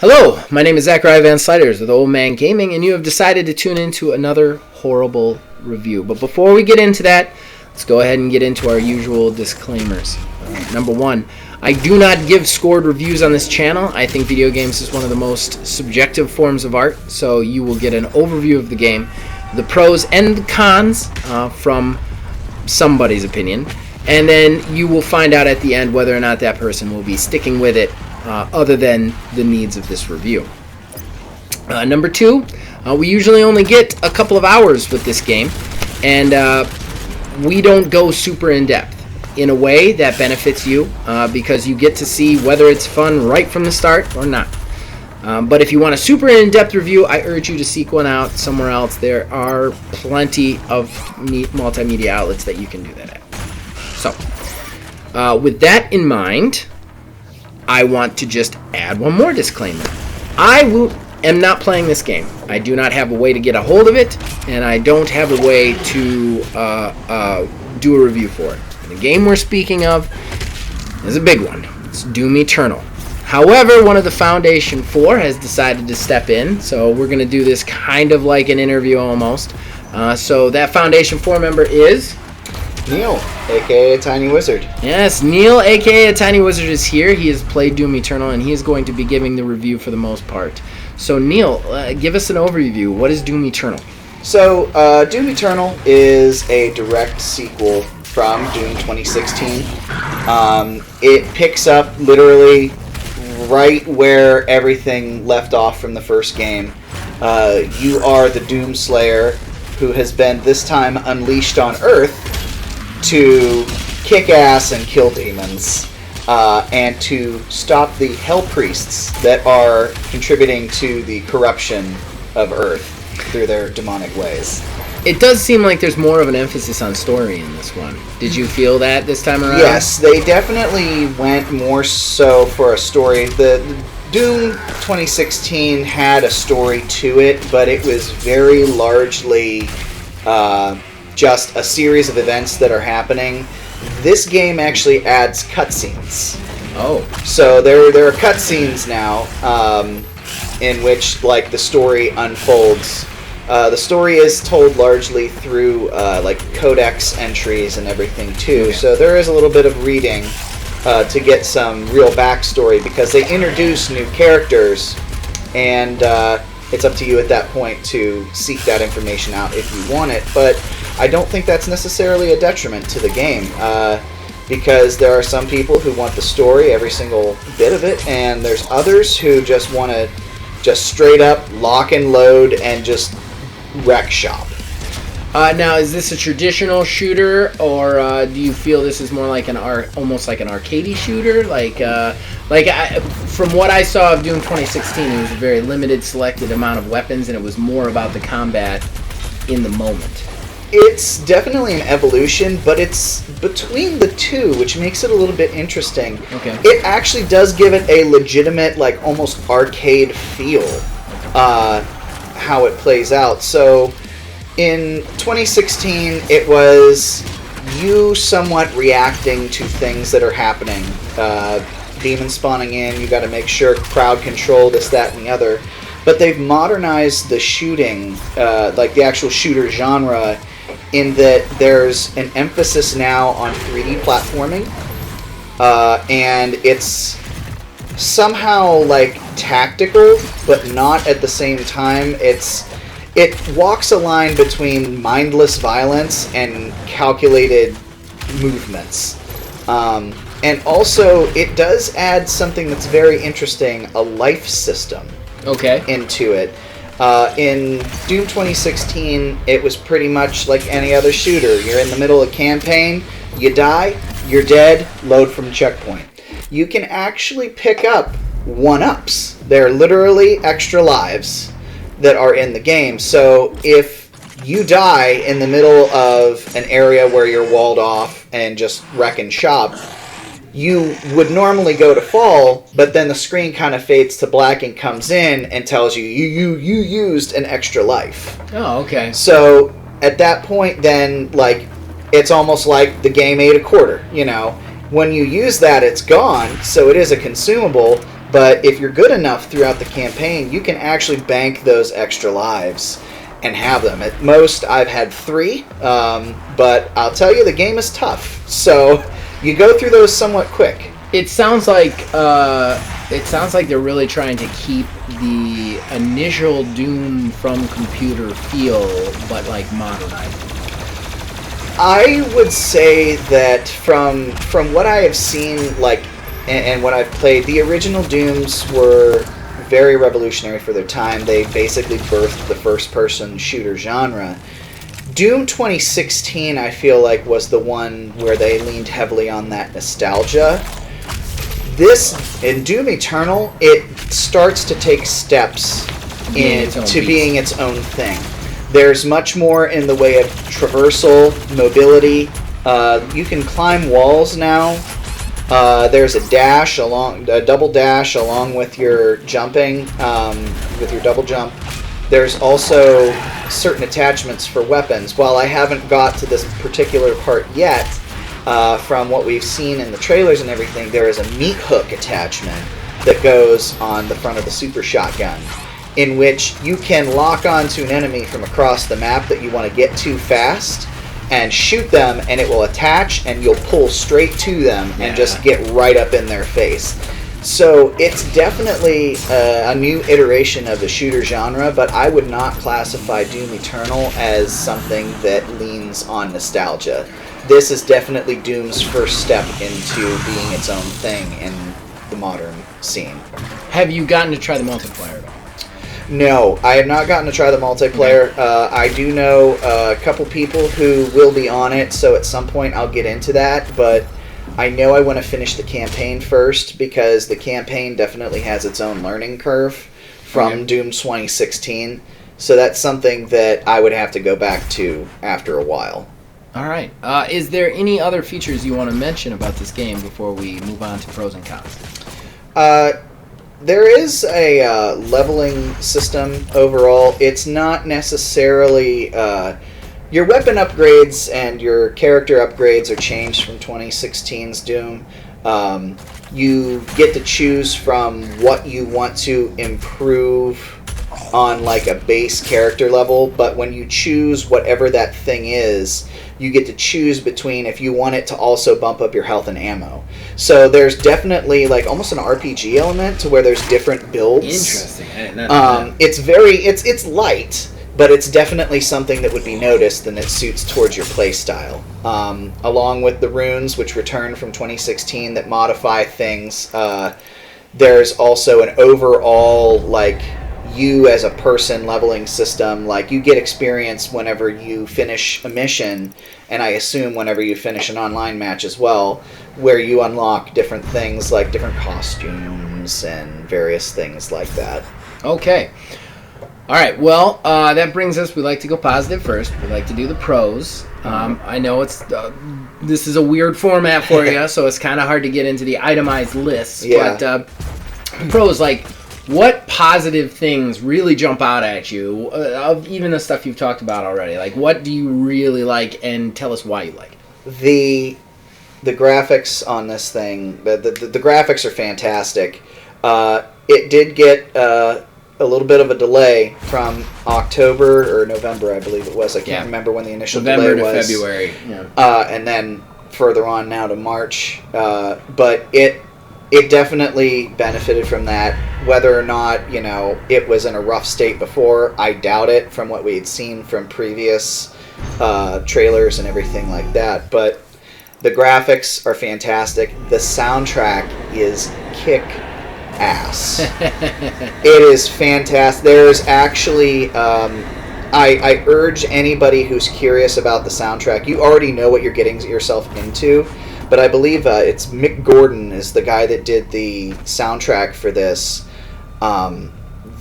Hello, my name is Zachariah Van Sliders with Old Man Gaming, and you have decided to tune into another horrible review. But before we get into that, let's go ahead and get into our usual disclaimers. Number one, I do not give scored reviews on this channel. I think video games is one of the most subjective forms of art, so you will get an overview of the game, the pros and the cons from somebody's opinion, and then you will find out at the end whether or not that person will be sticking with it other than the needs of this review. Number two, we usually only get a couple of hours with this game, and we don't go super in-depth. In a way, that benefits you because you get to see whether it's fun right from the start or not. But if you want a super in-depth review, I urge you to seek one out somewhere else. There are plenty of multimedia outlets that you can do that at. So, with that in mind, I want to just add one more disclaimer. I am not playing this game. I do not have a way to get a hold of it, and I don't have a way to do a review for it. The game we're speaking of is a big one. It's Doom Eternal. However, one of the Foundation 4 has decided to step in, so we're going to do this kind of like an interview almost. So that Foundation 4 member is Neil, a.k.a. Tiny Wizard. Yes, Neil, a.k.a. Tiny Wizard, is here. He has played Doom Eternal, and he is going to be giving the review for the most part. So, Neil, give us an overview. What is Doom Eternal? So, Doom Eternal is a direct sequel from Doom 2016. It picks up literally right where everything left off from the first game. You are the Doom Slayer who has been this time unleashed on Earth to kick ass and kill demons, and to stop the Hell Priests that are contributing to the corruption of Earth through their demonic ways. It does seem like there's more of an emphasis on story in this one. Did you feel that this time around? Yes, they definitely went more so for a story. The Doom 2016 had a story to it, but it was very largely just a series of events that are happening. This game actually adds cutscenes. Oh. So there are cutscenes now in which like the story unfolds. The story is told largely through like codex entries and everything too. Okay. So there is a little bit of reading to get some real backstory because they introduce new characters, and it's up to you at that point to seek that information out if you want it. But I don't think that's necessarily a detriment to the game because there are some people who want the story, every single bit of it, and there's others who just want to just straight up lock and load and just wreck shop. Now, is this a traditional shooter, or do you feel this is more like almost like an arcadey shooter? From what I saw of Doom 2016, it was a very limited, selected amount of weapons, and it was more about the combat in the moment. It's definitely an evolution, but it's between the two, which makes it a little bit interesting. Okay. It actually does give it a legitimate, like, almost arcade feel, how it plays out. So, in 2016, it was you somewhat reacting to things that are happening. Demons spawning in, you got to make sure crowd control, this, that, and the other. But they've modernized the shooting, like the actual shooter genre, in that there's an emphasis now on 3D platforming, and it's somehow like tactical, but not at the same time. It walks a line between mindless violence and calculated movements. And also, it does add something that's very interesting, a life system. Okay. Into it. In Doom 2016, it was pretty much like any other shooter. You're in the middle of a campaign, you die, you're dead, load from checkpoint. You can actually pick up 1-ups. They're literally extra lives that are in the game. So if you die in the middle of an area where you're walled off and just wreck and shop, you would normally go to fall, but then the screen kind of fades to black and comes in and tells you you used an extra life. Oh, okay. So at that point, then, like, it's almost like the game ate a quarter, you know. When you use that, it's gone, so it is a consumable, But if you're good enough throughout the campaign, you can actually bank those extra lives and have them. At most, I've had 3, but I'll tell you, the game is tough. So you go through those somewhat quick. It sounds like they're really trying to keep the initial Doom from computer feel, but like modernize it. I would say that from what I have seen, like, and what I've played, the original Dooms were very revolutionary for their time. They basically birthed the first-person shooter genre. Doom 2016, I feel like, was the one where they leaned heavily on that nostalgia. This, in Doom Eternal, it starts to take steps into being its own thing. There's much more in the way of traversal, mobility. You can climb walls now. There's a double dash along with your jumping, with your double jump. There's also certain attachments for weapons. While I haven't got to this particular part yet, from what we've seen in the trailers and everything, there is a meat hook attachment that goes on the front of the super shotgun, in which you can lock onto an enemy from across the map that you want to get to fast and shoot them, and it will attach, and you'll pull straight to them and just get right up in their face. So it's definitely a new iteration of the shooter genre, but I would not classify Doom Eternal as something that leans on nostalgia. This is definitely Doom's first step into being its own thing in the modern scene. Have you gotten to try the multiplayer at all? No, I have not gotten to try the multiplayer. I do know a couple people who will be on it, so at some point I'll get into that, but I know I want to finish the campaign first, because the campaign definitely has its own learning curve from Doom 2016, so that's something that I would have to go back to after a while. All right. Is there any other features you want to mention about this game before we move on to pros and cons? There is a leveling system overall. It's not necessarily... your weapon upgrades and your character upgrades are changed from 2016's Doom. You get to choose from what you want to improve on like a base character level, but when you choose whatever that thing is, you get to choose between if you want it to also bump up your health and ammo. So there's definitely like almost an RPG element to where there's different builds. Interesting. It's light, but it's definitely something that would be noticed and it suits towards your playstyle. Along with the runes, which return from 2016 that modify things, there's also an overall like you as a person leveling system. Like you get experience whenever you finish a mission, and I assume whenever you finish an online match as well, where you unlock different things like different costumes and various things like that. Okay. All right, well, that brings us, we like to go positive first. We like to do the pros. I know this is a weird format for you, so it's kind of hard to get into the itemized lists. Yeah. But pros, like, what positive things really jump out at you, of even the stuff you've talked about already? Like, what do you really like, and tell us why you like it? The graphics on this thing, the graphics are fantastic. It did get... a little bit of a delay from October or November, I believe it was. I can't remember when the initial delay was. November to February. And then further on now to March. But it definitely benefited from that. Whether or not, it was in a rough state before, I doubt it from what we had seen from previous trailers and everything like that. But the graphics are fantastic. The soundtrack is kick-ass. It is fantastic. There's actually... I urge anybody who's curious about the soundtrack, you already know what you're getting yourself into, but I believe it's Mick Gordon is the guy that did the soundtrack for this.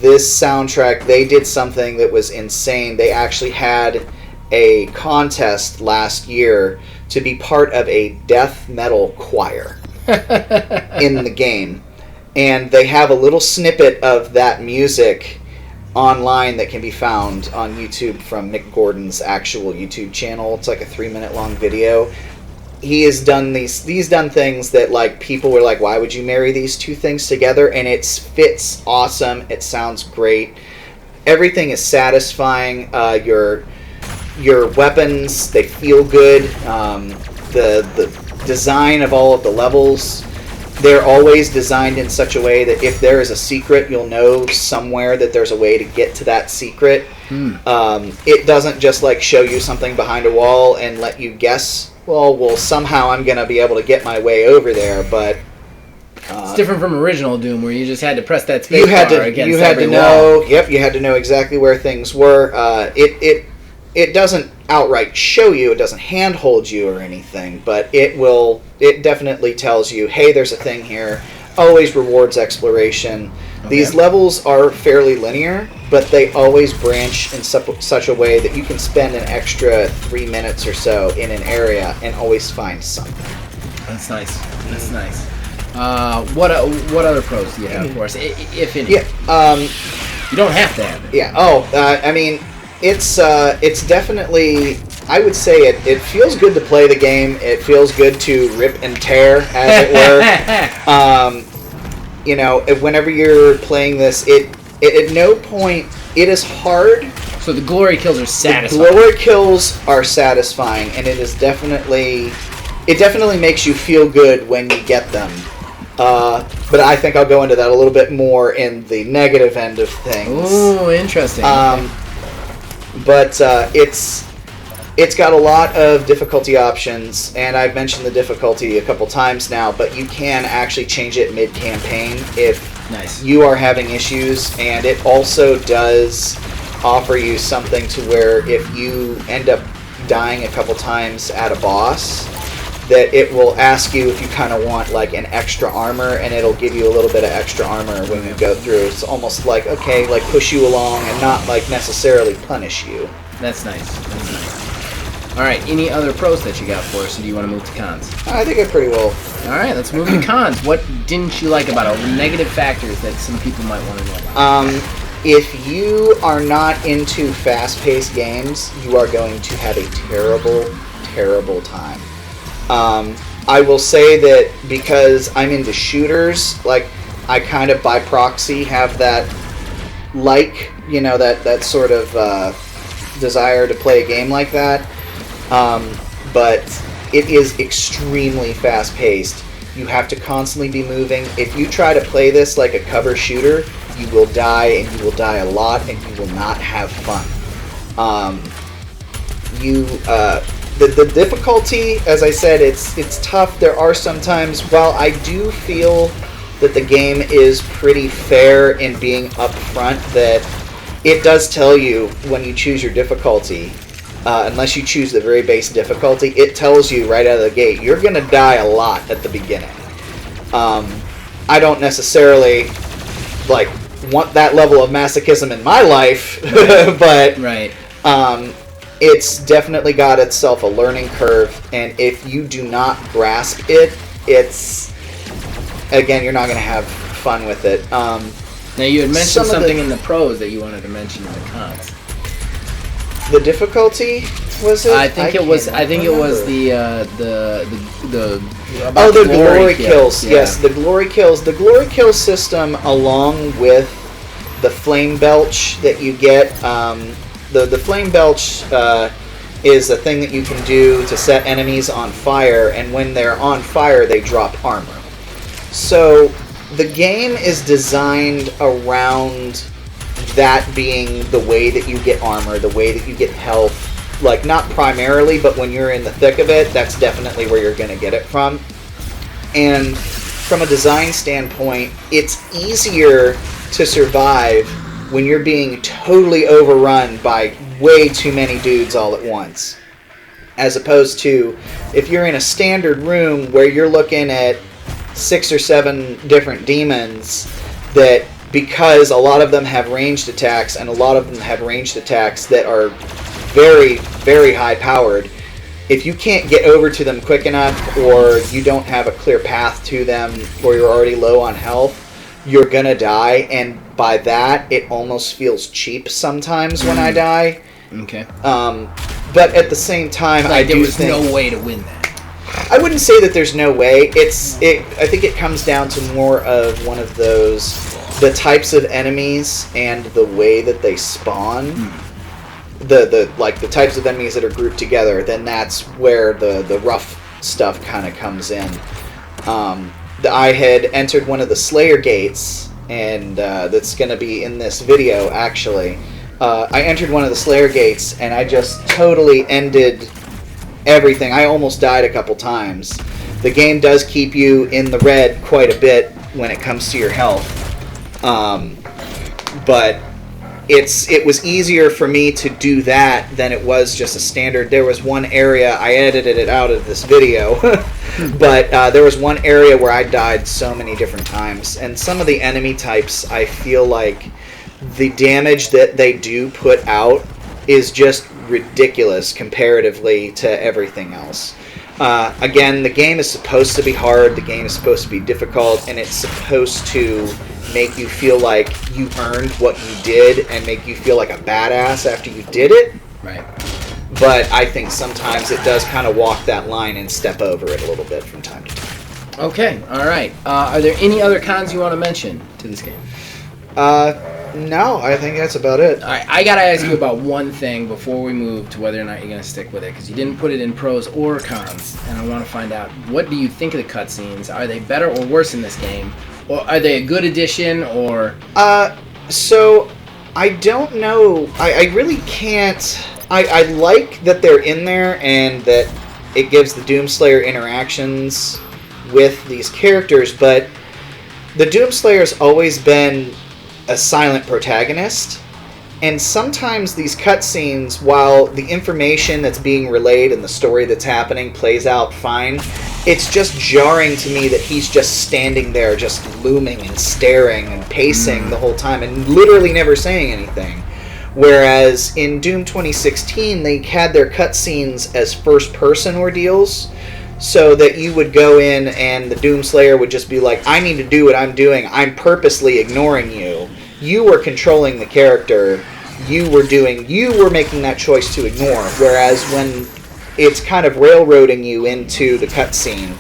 This soundtrack, they did something that was insane. They actually had a contest last year to be part of a death metal choir in the game. And they have a little snippet of that music online that can be found on YouTube from Mick Gordon's actual YouTube channel. It's like a 3-minute long video. he has done he's done things that like people were like, why would you marry these two things together? And it fits awesome. It sounds great. Everything is satisfying. Your weapons, they feel good. The design of all of the levels, they're always designed in such a way that if there is a secret, you'll know somewhere that there's a way to get to that secret. It doesn't just like show you something behind a wall and let you guess, well, somehow I'm going to be able to get my way over there, but... it's different from original Doom, where you just had to press that space you had bar to, against you had every to know, wall. Yep, you had to know exactly where things were. It doesn't outright show you, it doesn't handhold you or anything, but it definitely tells you, hey, there's a thing here. Always rewards exploration. Okay. These levels are fairly linear, but they always branch in such a way that you can spend an extra 3 minutes or so in an area and always find something. That's nice. That's nice. What other pros do you have for us, if any? Yeah. You don't have to have it. Yeah. I mean, it's definitely, I would say it feels good to play the game. It feels good to rip and tear, as it were. Whenever you're playing this, it at no point, it is hard. So the glory kills are satisfying. The glory kills are satisfying, and it definitely makes you feel good when you get them. But I think I'll go into that a little bit more in the negative end of things. Ooh, interesting. But it's got a lot of difficulty options, and I've mentioned the difficulty a couple times now, but you can actually change it mid-campaign if you are having issues, and it also does offer you something to where if you end up dying a couple times at a boss, that it will ask you if you kind of want like an extra armor, and it'll give you a little bit of extra armor when you go through. It's almost like, okay, like push you along and not like necessarily punish you. That's nice. That's nice. All right, any other pros that you got for us, or do you want to move to cons? I think I pretty well. All right, let's move to cons. What didn't you like about it? Negative factors that some people might want to know about. If you are not into fast-paced games, you are going to have a terrible, terrible time. I will say that because I'm into shooters, like, I kind of by proxy have that, that sort of desire to play a game like that. But it is extremely fast-paced. You have to constantly be moving. If you try to play this like a cover shooter, you will die, and you will die a lot, and you will not have fun. The difficulty, as I said, it's tough. There are some times, while I do feel that the game is pretty fair in being upfront, that it does tell you when you choose your difficulty, unless you choose the very base difficulty, it tells you right out of the gate, you're going to die a lot at the beginning. I don't necessarily, want that level of masochism in my life, but... Right. It's definitely got itself a learning curve, and if you do not grasp it, again, you're not going to have fun with it. Now, you had mentioned something in the pros that you wanted to mention in the cons. The difficulty, was it? I think it was the glory kills. Yeah. Yes, the glory kills. The glory kill system, along with the flame belch that you get. The flame belch is a thing that you can do to set enemies on fire, and when they're on fire, they drop armor. So the game is designed around that being the way that you get armor, the way that you get health. Like, not primarily, but when you're in the thick of it, that's definitely where you're going to get it from. And from a design standpoint, it's easier to survive when you're being totally overrun by way too many dudes all at once. As opposed to if you're in a standard room where you're looking at 6 or 7 different demons, that because a lot of them have ranged attacks, and a lot of them have ranged attacks that are very, very high powered, if you can't get over to them quick enough, or you don't have a clear path to them, or you're already low on health, you're gonna die, and by that, it almost feels cheap sometimes when I die. Okay. But at the same time, I do think... there was no way to win that. I wouldn't say that there's no way. I think it comes down to more of one of those, the types of enemies and the way that they spawn. The types of enemies that are grouped together. Then that's where the rough stuff kind of comes in. I had entered one of the Slayer gates, and that's going to be in this video, actually. I entered one of the Slayer gates, and I just totally ended everything. I almost died a couple times. The game does keep you in the red quite a bit when it comes to your health. But it was easier for me to do that than it was just a standard. There was one area, I edited it out of this video, but there was one area where I died so many different times. And some of the enemy types, I feel like the damage that they do put out is just ridiculous comparatively to everything else. Again, the game is supposed to be hard, the game is supposed to be difficult, and it's supposed to make you feel like you earned what you did and make you feel like a badass after you did it. Right. But I think sometimes it does kind of walk that line and step over it a little bit from time to time. Okay, all right. Are there any other cons you want to mention to this game? No, I think that's about it. All right, I got to ask you about one thing before we move to whether or not you're going to stick with it, because you didn't put it in pros or cons, and I want to find out, what do you think of the cutscenes? Are they better or worse in this game? Or are they a good addition, or... So, I don't know. I really can't... I like that they're in there and that it gives the Doomslayer interactions with these characters, but the Doomslayer's always been a silent protagonist, and sometimes these cutscenes, while the information that's being relayed and the story that's happening plays out fine, it's just jarring to me that he's just standing there just looming and staring and pacing the whole time and literally never saying anything. Whereas in Doom 2016, they had their cutscenes as first-person ordeals, so that you would go in and the Doomslayer would just be like, I need to do what I'm doing. I'm purposely ignoring you. You were controlling the character. You were making that choice to ignore. Whereas when it's kind of railroading you into the cutscene,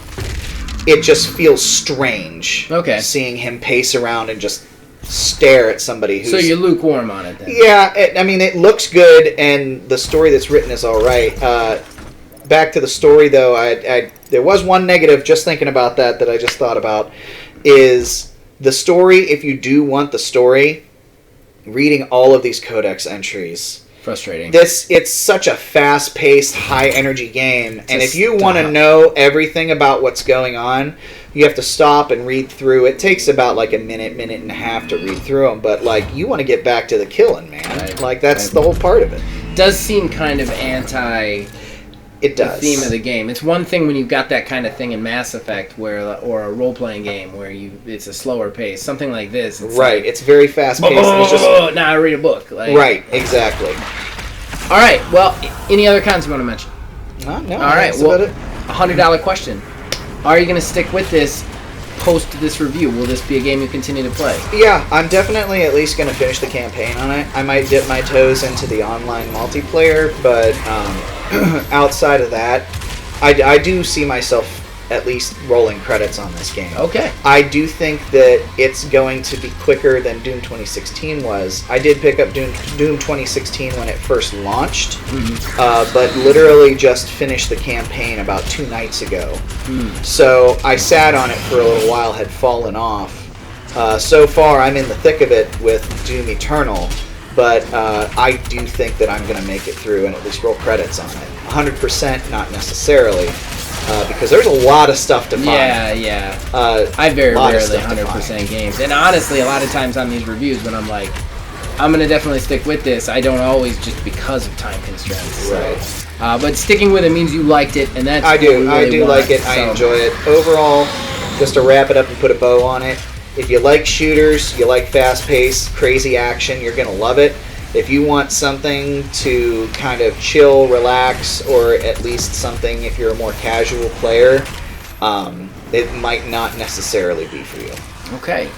it just feels strange. Okay. Seeing him pace around and just stare at somebody who's... So you're lukewarm on it then? Yeah, it looks good, and the story that's written is all right. Back to the story, though, there was one negative, just thinking about that I just thought about, is the story, if you do want the story, reading all of these codex entries. Frustrating. It's such a fast-paced, high-energy game, and if you want to know everything about what's going on, you have to stop and read through. It takes about like a minute and a half to read through them, but like you want to get back to the killing, man. Right. Like that's the whole part of it. Does seem kind of anti... It does. The theme of the game. It's one thing when you've got that kind of thing in Mass Effect, or a role-playing game where it's a slower pace. Something like this. It's right. Like, it's very fast-paced. Now I read a book. Like, right. Exactly. All right. Well, any other cons you want to mention? No. All right. That's well, about it. $100 question. Are you going to stick with this post this review? Will this be a game you continue to play? Yeah, I'm definitely at least going to finish the campaign on it. I might dip my toes into the online multiplayer, but outside of that, I do see myself at least rolling credits on this game. Okay. I do think that it's going to be quicker than Doom 2016 was. I did pick up Doom 2016 when it first launched, but literally just finished the campaign about 2 nights ago. So I sat on it for a little while, had fallen off. So far, I'm in the thick of it with Doom Eternal, but I do think that I'm going to make it through and at least roll credits on it. 100%, not necessarily. Because there's a lot of stuff to find. Yeah. I very rarely 100% games. And honestly, a lot of times on these reviews when I'm like, I'm going to definitely stick with this, I don't always just because of time constraints. Right. So. But sticking with it means you liked it, and that's I do. What we really like it. I enjoy it. Overall, just to wrap it up and put a bow on it, if you like shooters, you like fast-paced, crazy action, you're going to love it. If you want something to kind of chill, relax, or at least something if you're a more casual player, it might not necessarily be for you. Okay.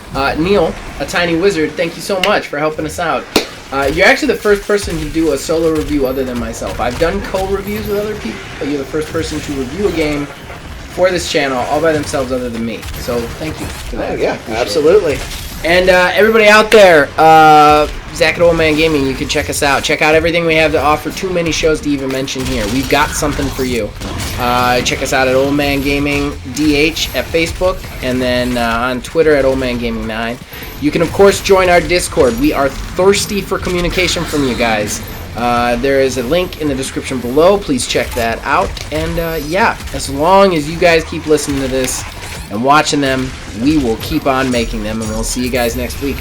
Neil, a tiny wizard, thank you so much for helping us out. You're actually the first person to do a solo review other than myself. I've done co-reviews with other people, but you're the first person to review a game for this channel all by themselves other than me. So thank you for that. Oh, yeah, Appreciate absolutely. it. And everybody out there, Zach at Old Man Gaming, you can check us out. Check out everything we have to offer. Too many shows to even mention here. We've got something for you. Check us out at Old Man Gaming DH at Facebook, and then on Twitter at Old Man Gaming 9. You can, of course, join our Discord. We are thirsty for communication from you guys. There is a link in the description below. Please check that out. And yeah, as long as you guys keep listening to this and watching them, we will keep on making them, and we'll see you guys next week.